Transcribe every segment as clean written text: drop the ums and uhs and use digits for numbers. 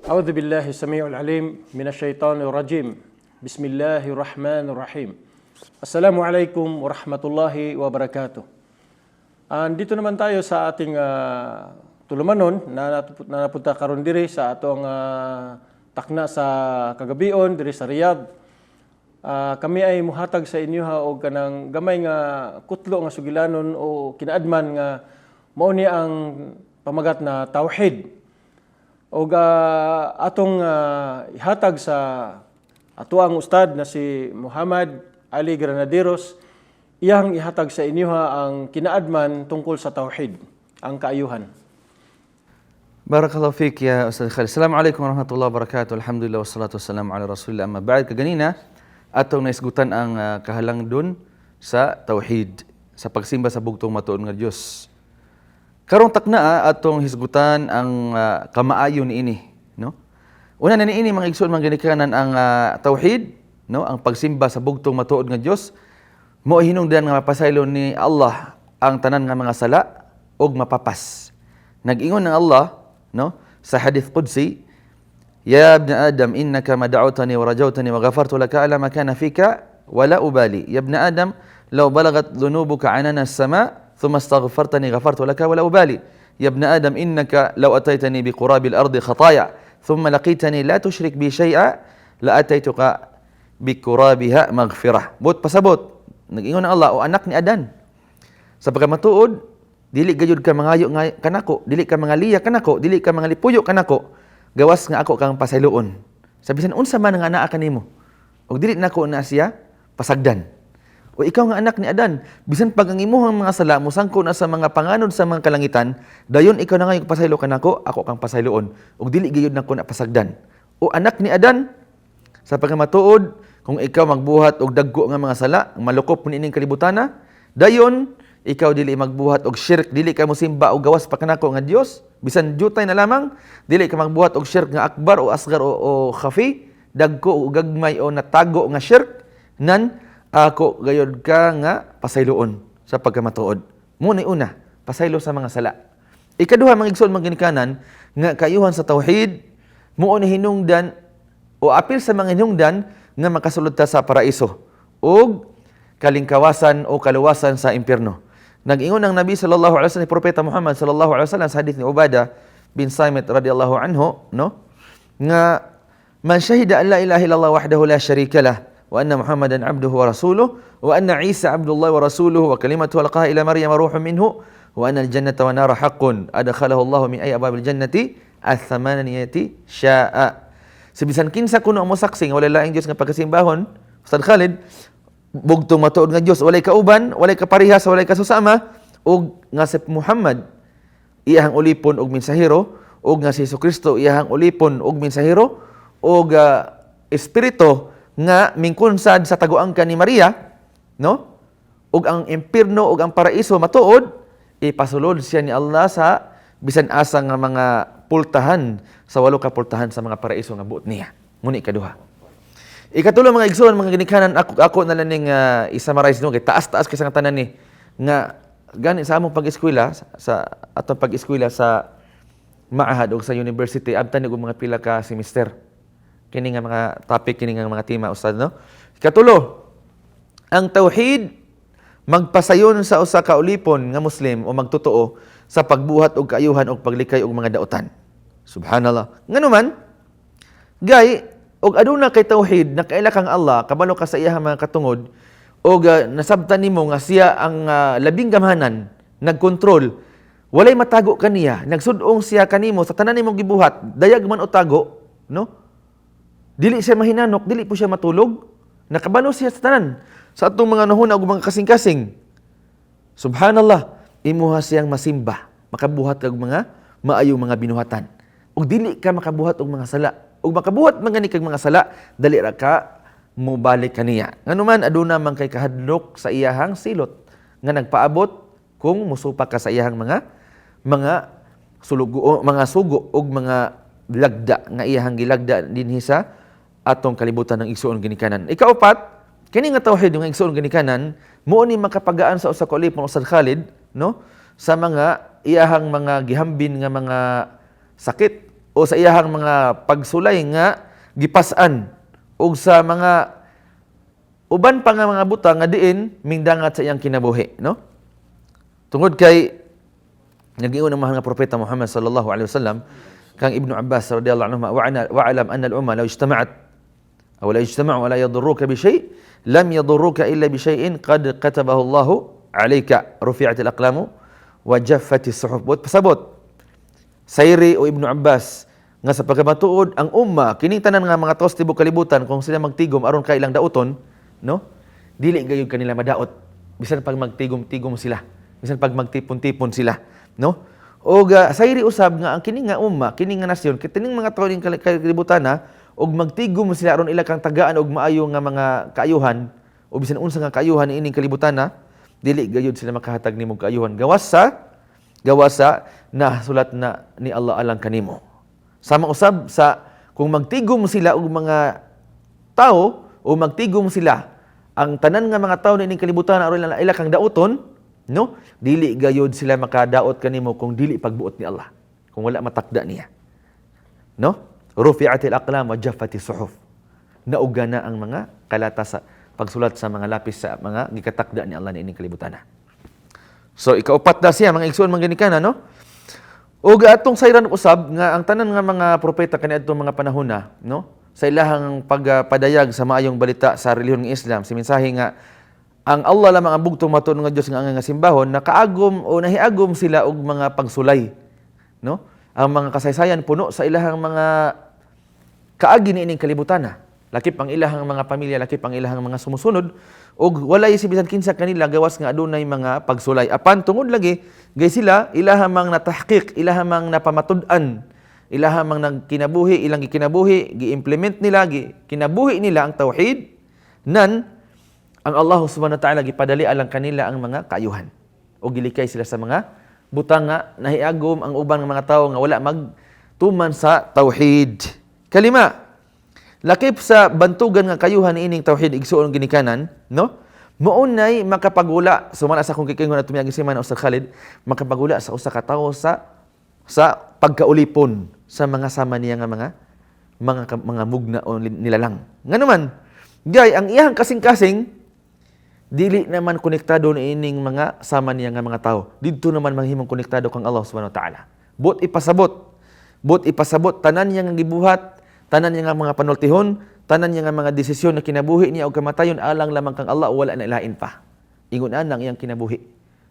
أعوذ بالله السميع العليم من الشيطان الرجيم بسم الله الرحمن الرحيم Assalamu alaikum warahmatullahi wabarakatuh. Dito naman tayo sa ating tulumanon na napunta karon diri sa atong takna sa kagabion diri sa Riyadh. Kami ay muhatag sa inyo og kanang gamay nga kutlo nga sugilanon o kinaadman nga mao ni ang pamagat na tauhid. Og atong ihatag sa atuang ustad na si Muhammad Ali Granaderos, iyang ihatag sa inyo ang kinaadman tungkol sa tauhid, ang kaayuhan. Barakallahu fiik ya Ustaz Khalid. Assalamualaikum warahmatullahi wabarakatuh. Alhamdulillah wassalatu wassalamu ala Rasulillah. Amma ba'd, kaganina atong naisgutan ang kahalangdon sa tauhid, sa pagsimba sa bugtong matuod nga Dios. Karong takna atong hisgutan ang kamaayon ini, no? Una na niini mga igsoon mga ginikanan ang tauhid, no? Ang pagsimba sa bugtong matuod nga Dios mao hinungdan nga mapasaylo ni Allah ang tanan nga mga sala og mapapas. Nag-ingon ng Allah, no? Sa hadith qudsi, Ya ibn Adam innaka ma da'awtani wa rajawtani wa ghafartu laka ala ma kana fika wa la ubali. Ya ibn Adam law balagat dhunubuka 'anana as-sama' ثم استغفرتني غفرت لك ولا أبالي يا ابن آدم إنك لو أتيتني بقراب الأرض خطايا ثم لقيتني لا تشرك بي شيئا لأتيتك بقرابها مغفرة. Bot pasabot nag-ingon ang Allah o anak ni Adan sa pagkamatuod dili gayud ka mangayo nga kanako, dili ka mangaliya kanako, dili ka mangalipuyo kanako, gawas nga ako kang pasayloon. Sabisan unsa man nga anaa kanimo og dili nako na siya pasagdan. O ikaw nga anak ni Adan, bisan pag ang imuhang mga sala mo sangko na sa mga panganod sa mga kalangitan, dayon ikaw na nga yung pasaylo kanako, ako kang pasayloon. Ug dili gayud nako na pasagdan. O anak ni Adan, sa pagkamatuod, kung ikaw magbuhat og dagko nga mga sala, malukop mo nining kalibutana, dayon ikaw dili magbuhat og shirk, dili ka mosimba og gawas pa kanako nga Dios, bisan jutay na lamang, dili ka magbuhat og shirk nga akbar o asgar o khafi, dagko o gagmay o natago nga shirk, nan ako gayod ka nga pasayloon sa pagkamatuod. Muna una, pasaylo sa mga sala. Ikaduha, mga igsoon mga ginikanan, nga kaayuhan sa tauhid, muon hinungdan o apil sa mga hinungdan nga makasulod ta sa paraiso o kalingkawasan o kaluwasan sa impyerno. Nag-ingon ang Nabi sallallahu alaihi wasallam, Propeta Muhammad sallallahu alaihi wasallam sa hadith ni Ubadah bin Samit radhiyallahu anhu, no? Nga man syahida an la ilaha illallah wahdahu la syarika lah wa anna Muhammadan abduhu wa rasuluhu wa anna Isa abdullah wa rasuluhu wa kalimatuhu alqaha ila Maryam ruhun minhu wa anna al-jannata wa nara haqqun adkhalahu Allah min ay ababil jannati ath-thamaniyati syaa. Sabisan kinsa kuno mo saksi nga wala laing Dios nga pagkasimbahon, Ustad Khalid, bugtong matuod nga Dios, walay kauban, walay kaparehas, walay kasusama, ug nga si Muhammad iyahang ulipon og mensahero, ug nga si Jesucristo iyahang ulipon og mensahero, ug espiritu nga mingkunsad sa taguangkan ni Maria, no? Ug ang impierno ug ang paraiso matuod, ipasulod siya ni Allah sa bisan asa nga mga pultahan sa walo ka pultahan sa mga paraiso nga buot niya. Muni kaduha. Ikatulo mga igsoon, mga ginikanan, ako na lang ning i-summarize no kay taas-taas kay sang tanan ni nga gani sa among pag-eskwela sa atong pag-eskwela sa maahad o sa university abtan og mga pila ka semester. Kini nga mga topic, kini nga mga tema, Ustad, no? Ikatulo, ang tauhid magpasayon sa usa ka ulipon nga Muslim o magtotoo sa pagbuhat og kaayuhan og paglikay og mga daotan. Subhanallah. Nganuman, gay og aduna kay tauhid nakaila kang Allah, kabalo ka sa iyang mga katungod og nasabtan nimo nga siya ang labing gamhanan, nagkontrol, walay matago kaniya, nagsud-ong siya kanimo sa tanan nimong gibuhat, dayag man o tago, no? Dili siya mahinanok, dili po siya matulog. Nakabalo siya sa tanan. Sa atong mga nahuna o mga kasing-kasing. Subhanallah, imuha siyang masimba. Makabuhat kag mga maayong mga binuhatan. O dili ka makabuhat og mga sala. O makabuhat mga kag mga sala, dali ra ka mubalik kaniya. Nganuman, aduna man kay kahadlok sa iyahang silot. Nga nagpaabot kung musupa ka sa iyahang mga sulugo, mga sugo o mga lagda nga iyahang gilagda dinhi sa atong kalibutan ng igsoon ginikanan. Ikaapat, kini nga tauhid ng igsoon ginikanan, mo ni makapagaan sa usa ka ulipon Ustad Khalid, no? Sa mga iyahang mga gihambin nga mga sakit o sa iyahang mga pagsulay nga gipas-an ug sa mga uban pa nga mga buta nga diin mingdangat sa iyang kinabuhi, no? Tungod kay nag-ingon ang mahal nga propeta Muhammad sallallahu alaihi wasallam kang Ibnu Abbas radhiyallahu anhu wa'alam anna al-umma law ijtama'at aw la ijtama'u la yadurruka bi shay' lam yadurruka illa bi shay'in qad katabahu Allahu 'alayka rufi'at al-aqlamu wa jaffat as-suhuf. Pasabot Sayri o Ibnu Abbas nga sa pagkamatuod ang umma kining tanan nga mga taos tibok kalibutan kung sila magtigom aron ka ilang daoton, no? Dili gayud kanila madaot bisan pag magtigom-tigom sila, bisan pag magtipon-tipon sila, no? O sayri usab nga ang kini nga umma, kini nga nasyon, kining mga tawo ning kalibutan na og magtigom sila aron ila kang tagaan og maayo nga mga kaayuhan o bisan unsa nga kaayuhan ining kalibutan na dili gayud sila makahatag nimo kaayuhan gawas sa nasulat na ni Allah alang kanimo. Sama usab sa kung magtigom sila og mga tao o magtigom sila ang tanan nga mga tao na ining kalibutan aron ila kang daoton, no? Dili gayud sila makadaot kanimo kung dili pagbuot ni Allah. Kung wala matakda niya. No? Rufi'atil aqlam wa jaffatis suhuf. Nauga na ang mga kalata sa pagsulat sa mga lapis sa mga gikatakda ni Allah na ining kalibutan. So ikaupat na siya mga igsoon mangginikana, no? O atong sayran usab nga ang tanan nga mga propeta kaniadtong mga panahon na, no? Sa ilahang pagpadayag sa maayong balita sa relihiyon ng Islam, si mensahe nga ang Allah lamang ang bugtong matuod nga Dios nga nga simbahon, nakaagom o nahiagom sila og mga pagsulay, no? Ang mga kasaysayan puno sa ilahang mga kaagi ni ining kalibutan. Lakip ang ilahang mga pamilya, lakip ang ilahang mga sumusunod ug walay si bisan kinsa kanila gawas nga adunay mga pagsulay. Apan tungod lagi gay sila ilahamang natahqiq, ilahamang napamatud-an, ilahamang nagkinabuhi, ilang gikinabuhi, gi-implement nila, kinabuhi nila ang tauhid nan ang Allah subhanahu wa ta'ala gipadali alang kanila ang mga kaayuhan. O gilikay sila sa mga butang nga nahiagom ang ubang mga tao nga wala magtuman sa tauhid. Kalima, lakip sa bantugan nga kayuhan ining tauhid igsuon ginikanan, no? Maunay makapagula sumala sa akong kikingon at tumiyag si man Ustad Khalid, makapagula sa usa ka tawo sa pagkaulipon sa mga sama niya nga mga mugna o nilalang. Nga naman, gay ang iyang kasing-kasing dili naman konektado na ining mga sama niya nga mga tao. Didto naman manghimong konektado kang Allah subhanahu wa ta'ala. But ipasabot tanan niya nga gibuhat, tanan niya nga mga panultihon, tanan niya nga mga desisyon na kinabuhi niya o kamatayon alang lamang kang Allah o wala na ilain pa. Ingunan lang iyang kinabuhi.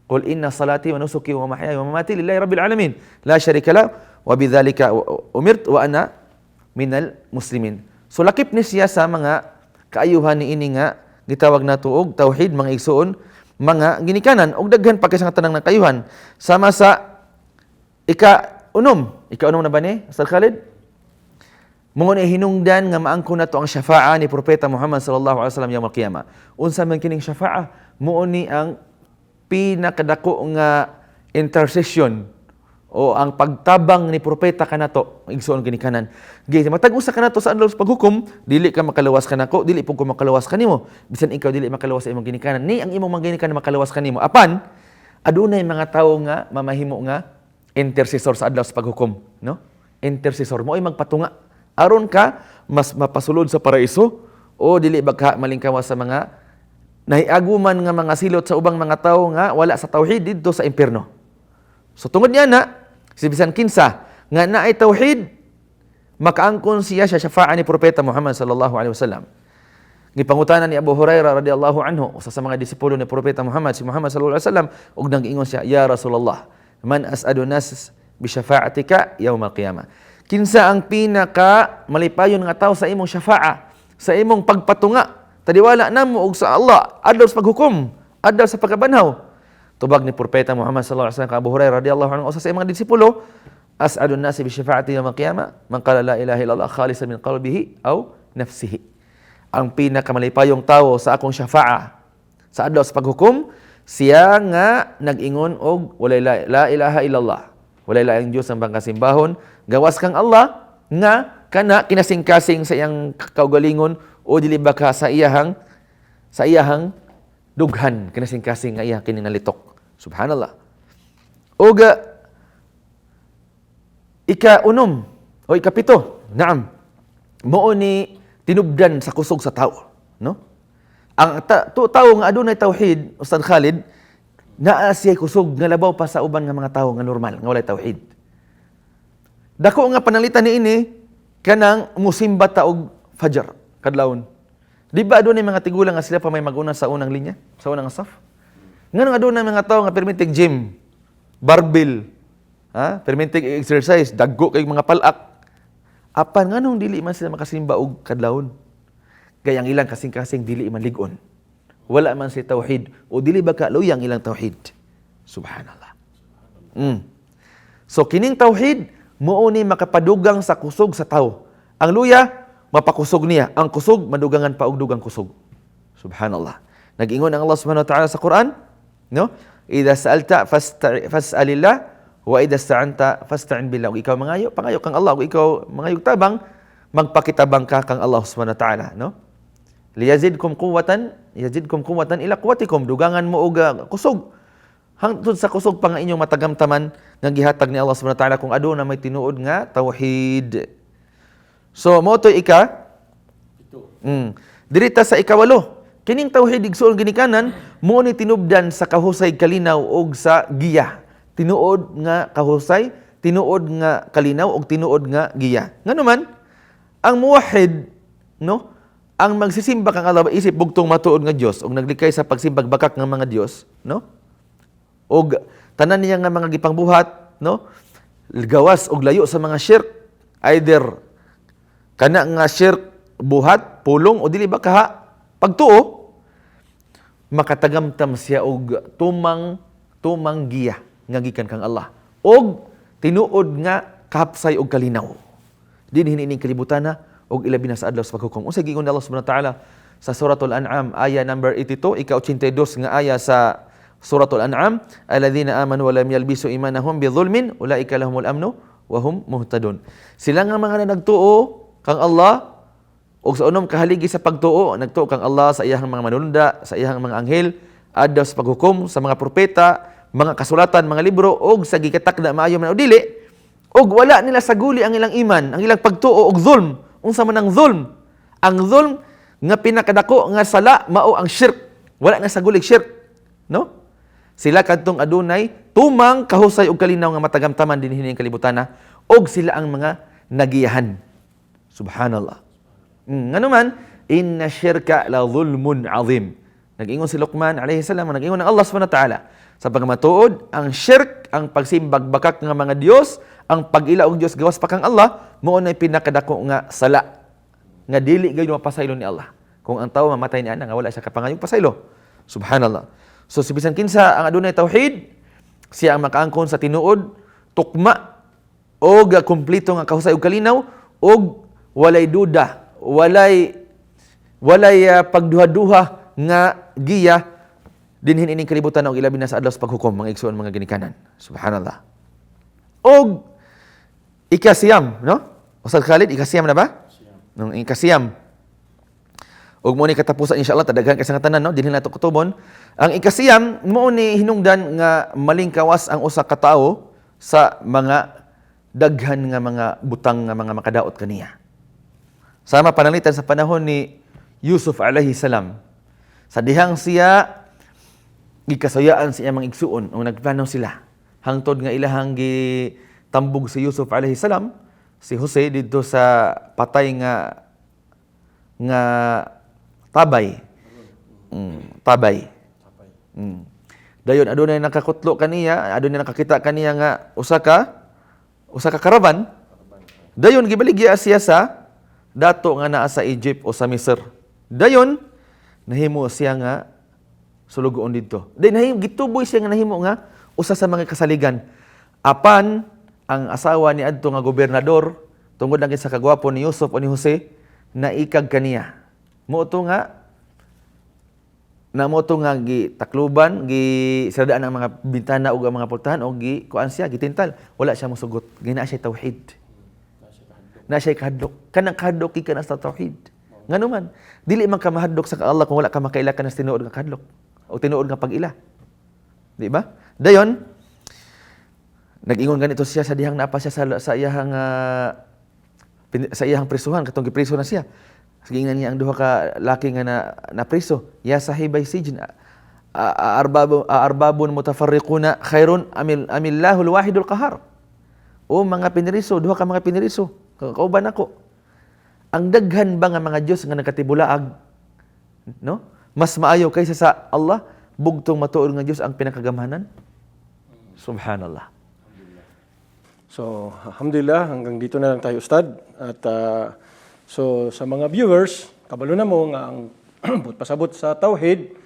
Qul inna salati wa nusuki wa mahyaya wa mamati lillahi rabbil alamin la syarika la wa bidzalika umirtu wa ana minal muslimin. So lakip ni siya sa mga kaayuhan ni ini nga gitawag nato og tauhid mga igsuon, mga ginikanan og daghan pa kay sa tanang kayuhan sama sa ika-unom na ba ni Ustad Khalid? Mo ni hinungdan nga maangkon nato ang syafaa ni propeta Muhammad sallallahu alaihi wasallam yaumul qiyamah. Unsa man kining syafaa? Mo ni ang pinakadako nga intercession o ang pagtabang ni propeta kanato igsuon ginikanan. Gay matag usa kanato sa adlaw sa paghukom, dili ka makalawas kanako, dili pud ko makalawas kanimo. Bisan ikaw dili makalawas sa imong ginikanan, ni ang imong mangginikanan makalawas kanimo. Apan adunay mga tawo nga mamahimo nga intercessor sa adlaw sa paghukom, no? Intercessor mo ay magpatunga aron ka mas mapasulod sa paraiso o dili ba ka malingkawas sa mga nahiaguman nga mga silot sa ubang mga tawo nga wala sa tauhid didto sa impierno. So tungod niya na si bisan kinsa nga naay tauhid makaangkon siya sa syafaa ni propeta Muhammad sallallahu alaihi wasallam. Gipangutanan ni Abu Hurairah radhiyallahu anhu usa sa mga disipulo ni propeta Muhammad si Muhammad sallallahu alaihi wasallam ug nag-ingon siya, ya Rasulullah, man as'adu nas bi syafa'atika yaumil qiyamah. Kinsa ang pinaka malipayon nga tao sa imong syafaa, sa imong pagpatunga, tadiwala namo og sa Allah adlaw sa paghukom, adlaw sa pagkabanhaw. Tubag ni propeta Muhammad sallallahu alaihi wasallam ka Abu Hurairah radhiyallahu anhu usa sa mga disipulo, as'adun nasi bi syafaati yaumil qiyamah man qala la ilaha illallah khalisan min qalbihi aw nafsihi. Ang pinaka malipayong tao sa akong syafaa sa adlaw sa paghukom, siya nga nag-ingon og wala la ilaha illallah. Wala laing Diyos ang pangkasimbahon, gawas kang Allah nga kana kinasing-kasing sa iyang kaugalingon o dili ba ka sa iyahang dughan kinasing-kasing nga iya kini nalitok. Subhanallah. Oga ika-unom O ikapito, naam. Mao ni tinubdan sa kusog sa tao, no? Ang tao nga adunay tauhid, Ustad Khalid, naa siya kusog nga labaw pa sa uban nga mga tao nga normal nga walay tauhid. Dako nga panalitan niini kanang musimba ta og fajar kadlawon. Di ba adunay mga tigulang nga sila pa may maguna sa unang linya, sa unang saf? Ngano adunay mga tao nga permitig gym, barbell, permitig exercise, daggo kay mga palak. Apan nganong dili man sila makasimba og kadlawon? Kaya ang ilang kasing-kasing dili man ligon. Wala man si tauhid o dili ba kaluy ang ilang tauhid. Subhanallah. So kining tauhid mao ni makapadugang sa kusog sa tao. Ang luya mapakusog niya, ang kusog madugangan pa og dugang kusog. Subhanallah. Nag-ingon ang Allah Subhanahu wa ta'ala sa Quran, no? Idza sa'alta fas'alillah wa idza sta'anta fasta'in billah. Ug ikaw mangayo, pangayo kang Allah. Ug ikaw mangayog tabang, magpakitabang ka kang Allah Subhanahu wa ta'ala, no? Yazidkum quwwatan ila quwwatikum. Dugangan mo og kusog. Hangtod sa kusog pa nga inyong matagamtaman nga gihatag ni Allah Subhanahu wa ta'ala kung aduna may tinuod nga tauhid. So mo to ika. Dirita sa ikawalo. Kining tauhid igsoon ginikanan mo ni tinubdan sa kahusay kalinaw og sa giya. Tinuod nga kahusay, tinuod nga kalinaw og tinuod nga giya. Nganuman ang muwahhid, no? Ang magsisimba kang Allah isip bugtong matuod nga Dios og naglikay sa pagsimbag bakak nga mga Dios, no? Og tanan niya nga mga gipangbuhat, no? Gawas og layo sa mga shirk, either kana nga shirk buhat, pulong o dili ba kaha pagtuo, makatagamtam siya og tumang giya nga gikan kang Allah. Og tinuod nga kahapsay og kalinaw. Dinhi ining kalibutana og ilabi na sa adlaw sa paghukom. Unsa giingon ni Allah Subhanahu wa ta'ala sa suratul An'am aya number 82 ika-82 nga aya sa suratul An'am, alladhina amanu wa lam yalbisu imanahum bidhulmin ulaika lahumul amnu wa hum muhtadun. Sila nga mga nagtuo kang Allah og sa unom kahaligi sa pagtuo, nagtuo kang Allah sa iyang mga manulunda, sa iyang mga anghel, adlaw sa paghukom, sa mga propeta, mga kasulatan, mga libro og sa gikatakda maayo man o dili, og wala nila saguli ang ilang iman, ang ilang pagtuo og zulm. Unsa man ang zulm? Ang zulm nga pinakadako nga sala mao ang shirk. Wala na sagulig shirk, no? Sila kadtong adunay tumang kahusay og kalinaw nga matagamtaman dinhi ning kalibutana og sila ang mga nagiyahan. Subhanallah. Ngano man, inna syirka la zulmun azim. Nag-ingon si Luqman alayhi salam, nag-ingon ang Allah Subhanahu wa ta'ala sa pagmatuod ang shirk, ang pagsimbag bakak nga mga Dios, ang pag-ila og Dios gawas pa kang Allah, mao nay pinakadako nga sala nga dili gayud mapasaylo ni Allah. Kung ang tawo mamatay ni ana nga wala siya kapangayong pasaylo. Subhanallah. So si bisan kinsa ang adunay tauhid, siya ang makaangkon sa tinuod, tukma og kumpleto nga kahusay og kalinaw og walay duda, walay pagduha-duha nga giya dinhin ining kalibutan og ilabi na sa adlaw sa paghukom mga igsoon mga ginikanan. Subhanallah. Og ikasiyam, no? Ustad Khalid, ikasiyam na ba? Nung ikasiyam. Og mo ni katapusan insyaallah tadaghan kay sa tanan, no? Dinhin nato kutubon. Ang ikasiyam mo ni hinungdan nga malingkawas ang usa ka tawo sa mga daghan nga mga butang nga mga makadaot kaniya. Sama pananglitan sa panahon ni Yusuf alayhi salam. Sa dihang siya gikasayaan sa iyang mga igsuon o nagplano sila. Hangtod nga ilahang gitambog si Yusuf alayhi salam, si Jose dito sa patay nga tabay. Tabay. Dayon adunay nakakutlo kaniya, adunay nakakita kaniya nga usa ka karavan. Dayon gibaligya siya sa dato nga naa sa Egypt o sa Misr. Dayon nahimo siya nga sulugoon didto. Dayon gituboy siya nga nahimo nga usa sa mga kasaligan. Apan ang asawa ni adto nga gobernador tungod lang sa kagwapo ni Yusuf o ni Jose naikag kaniya. Moto nga gitakluban, gisadaan ang mga bintana ug ang mga pultahan og kuan siya gitintal. Wala siya mosugot. Gina siya tauhid. Na siya kahadlok. Kanang kahadlok ikan sa tauhid. Ngano man, dili man ka mahadlok sa Allah kung wala ka makaila ka sa tinuod nga kahadlok o tinuod nga pag-ila. Di ba? Dayon nag-ingon ganito siya sa dihang napa siya sa iyang sa iyang prisuhan katong gipriso na siya. Gingan niya ang duha ka laki nga na priso. Ya sahibay sijin arbabun mutafarriquna khairun amillahul wahidul qahar. O mga piniriso, duha ka mga piniriso. Kauban ako. Ang daghan ba nga mga Dios nga nagkatibulaag, no? Mas maayo kaysa sa Allah, bugtong matuod nga Dios ang pinakagamhanan. Subhanallah. So, alhamdulillah, hanggang dito na lang tayo, Ustad. At so, sa mga viewers, kabalo na mo nga ang pasabot sa tauhid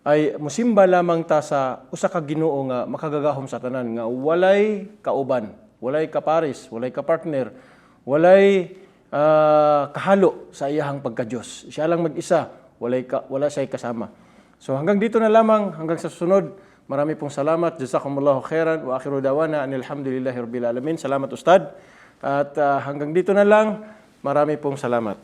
ay musimba lamang ta sa usa ka Ginoo nga makagagahom sa tanan nga walay kauban, walay kaparis, walay kapartner, walay kahalo sa iyahang pagka-Diyos. Siya lang mag-isa, wala siya'y kasama. So hanggang dito na lamang, hanggang sa susunod. Marami pong salamat. Jazakumullahu khairan wa akhiru dawana anil hamdulillahi rabbil alamin. Salamat Ustad. At hanggang dito na lang. Marami pong salamat.